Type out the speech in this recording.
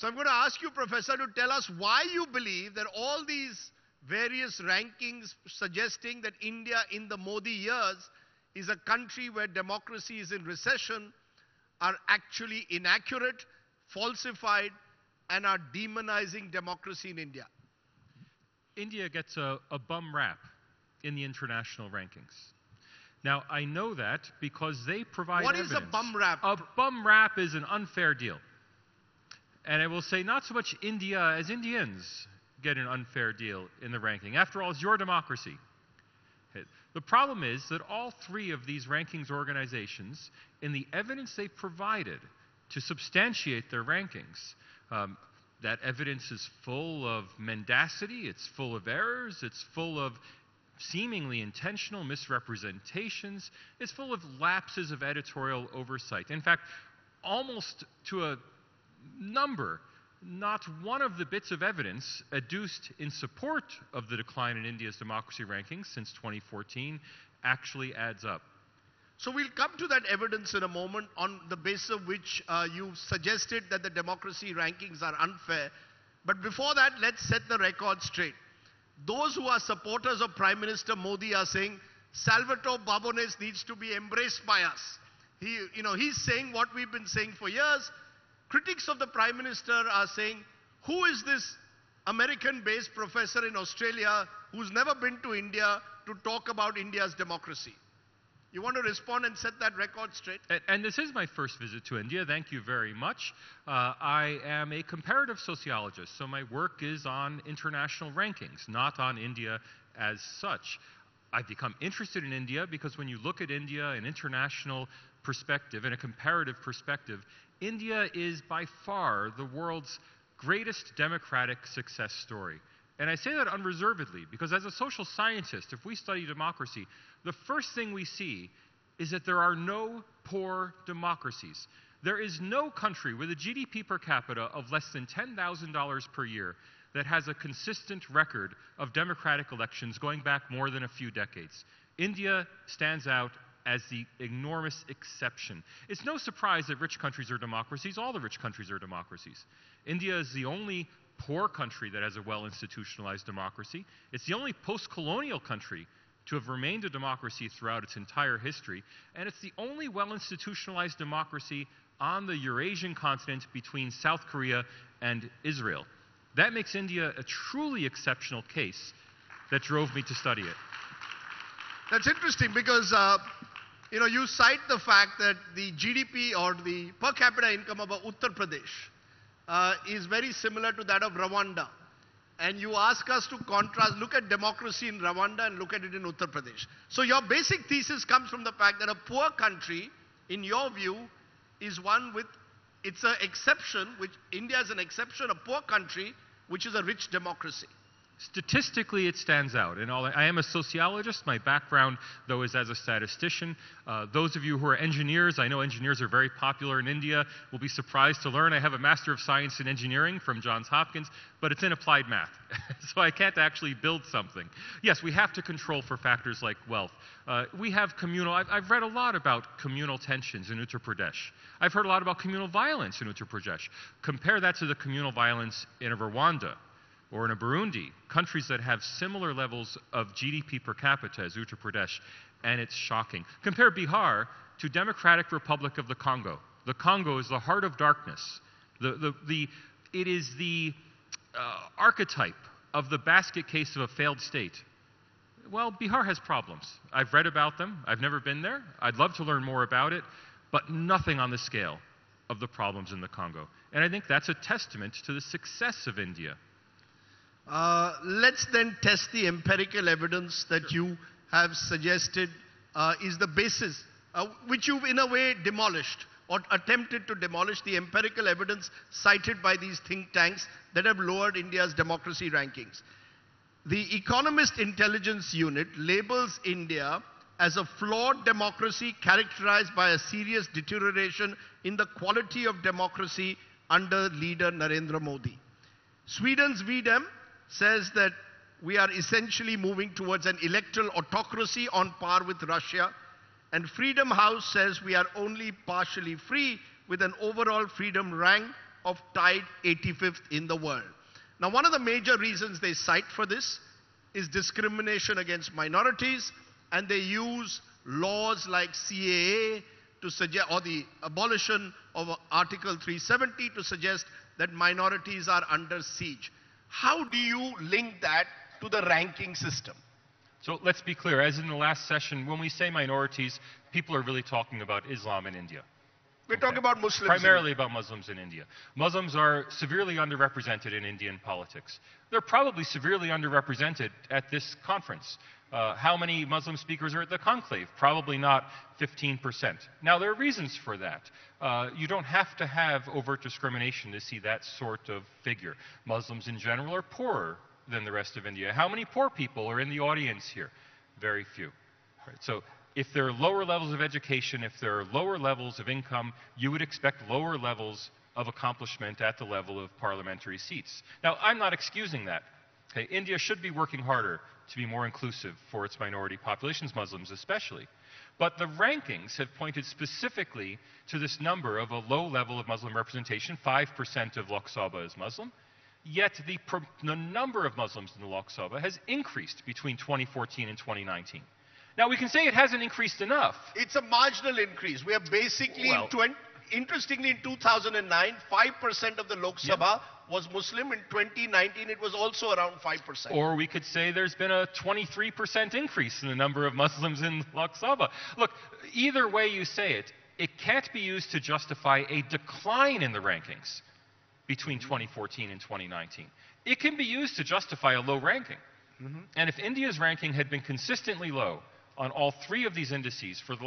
So I'm going to ask you, Professor, to tell us why you believe that all these various rankings suggesting that India in the Modi years is a country where democracy is in recession are actually inaccurate, falsified, and are demonizing democracy in India. India gets a bum rap in the international rankings. Now, I know that because they provide evidence. What is a bum rap? A bum rap is an unfair deal. And I will say not so much India as Indians get an unfair deal in the ranking. After all, it's your democracy. The problem is that all three of these rankings organizations, in the evidence they provided to substantiate their rankings, that evidence is full of mendacity, it's full of errors, it's full of seemingly intentional misrepresentations, it's full of lapses of editorial oversight. In fact, almost to a number, not one of the bits of evidence adduced in support of the decline in India's democracy rankings since 2014 actually adds up. So we'll come to that evidence in a moment, on the basis of which you suggested that the democracy rankings are unfair. But before that, let's set the record straight. Those who are supporters of Prime Minister Modi are saying Salvatore Babones needs to be embraced by us. He's saying what we've been saying for years. Critics of the Prime Minister are saying, who is this American-based professor in Australia who's never been to India to talk about India's democracy? You want to respond and set that record straight? And this is my first visit to India. Thank you very much. I am a comparative sociologist, so my work is on international rankings, not on India as such. I've become interested in India because when you look at India in international perspective, in a comparative perspective, India is by far the world's greatest democratic success story. And I say that unreservedly because as a social scientist, if we study democracy, the first thing we see is that there are no poor democracies. There is no country with a GDP per capita of less than $10,000 per year that has a consistent record of democratic elections going back more than a few decades. India stands out as the enormous exception. It's no surprise that rich countries are democracies. All the rich countries are democracies. India is the only poor country that has a well-institutionalized democracy. It's the only post-colonial country to have remained a democracy throughout its entire history. And it's the only well-institutionalized democracy on the Eurasian continent between South Korea and Israel. That makes India a truly exceptional case that drove me to study it. That's interesting because you cite the fact that the GDP or the per capita income of Uttar Pradesh is very similar to that of Rwanda. And you ask us to contrast, look at democracy in Rwanda and look at it in Uttar Pradesh. So your basic thesis comes from the fact that a poor country, in your view, is one with, it's an exception, which India is an exception, a poor country, which is a rich democracy. Statistically, it stands out. And I am a sociologist. My background, though, is as a statistician. Those of you who are engineers, I know engineers are very popular in India, will be surprised to learn I have a Master of Science in Engineering from Johns Hopkins, but it's in applied math. So I can't actually build something. Yes, we have to control for factors like wealth. We have communal, I've read a lot about communal tensions in Uttar Pradesh. I've heard a lot about communal violence in Uttar Pradesh. Compare that to the communal violence in Rwanda or in a Burundi, countries that have similar levels of GDP per capita as Uttar Pradesh, and it's shocking. Compare Bihar to Democratic Republic of the Congo. The Congo is the heart of darkness. It is the archetype of the basket case of a failed state. Well, Bihar has problems. I've read about them. I've never been there. I'd love to learn more about it, but nothing on the scale of the problems in the Congo. And I think that's a testament to the success of India. Let's then test the empirical evidence that you have suggested is the basis, which you've in a way demolished or attempted to demolish, the empirical evidence cited by these think tanks that have lowered India's democracy rankings. The Economist Intelligence Unit labels India as a flawed democracy characterized by a serious deterioration in the quality of democracy under leader Narendra Modi. Sweden's VDEM says that we are essentially moving towards an electoral autocracy on par with Russia, and Freedom House says we are only partially free with an overall freedom rank of tied 85th in the world. Now, one of the major reasons they cite for this is discrimination against minorities, and they use laws like CAA to suggest, or the abolition of Article 370 to suggest that minorities are under siege. How do you link that to the ranking system? So let's be clear, as in the last session, when we say minorities, people are really talking about Islam in India. We're talking about Muslims. Primarily about Muslims in India. Muslims are severely underrepresented in Indian politics. They're probably severely underrepresented at this conference. How many Muslim speakers are at the conclave? Probably not 15%. Now, there are reasons for that. You don't have to have overt discrimination to see that sort of figure. Muslims in general are poorer than the rest of India. How many poor people are in the audience here? Very few. Right? So if there are lower levels of education, if there are lower levels of income, you would expect lower levels of accomplishment at the level of parliamentary seats. Now, I'm not excusing that. Okay? India should be working harder to be more inclusive for its minority populations, Muslims especially. But the rankings have pointed specifically to this number of a low level of Muslim representation. 5% of Lok Sabha is Muslim. Yet the number of Muslims in the Lok Sabha has increased between 2014 and 2019. Now, we can say it hasn't increased enough. It's a marginal increase. We are basically, interestingly, in 2009, 5% of the Lok Sabha was Muslim. In 2019, it was also around 5%. Or we could say there's been a 23% increase in the number of Muslims in Lok Sabha. Look, either way you say it, it can't be used to justify a decline in the rankings between 2014 and 2019. It can be used to justify a low ranking. And if India's ranking had been consistently low on all three of these indices for the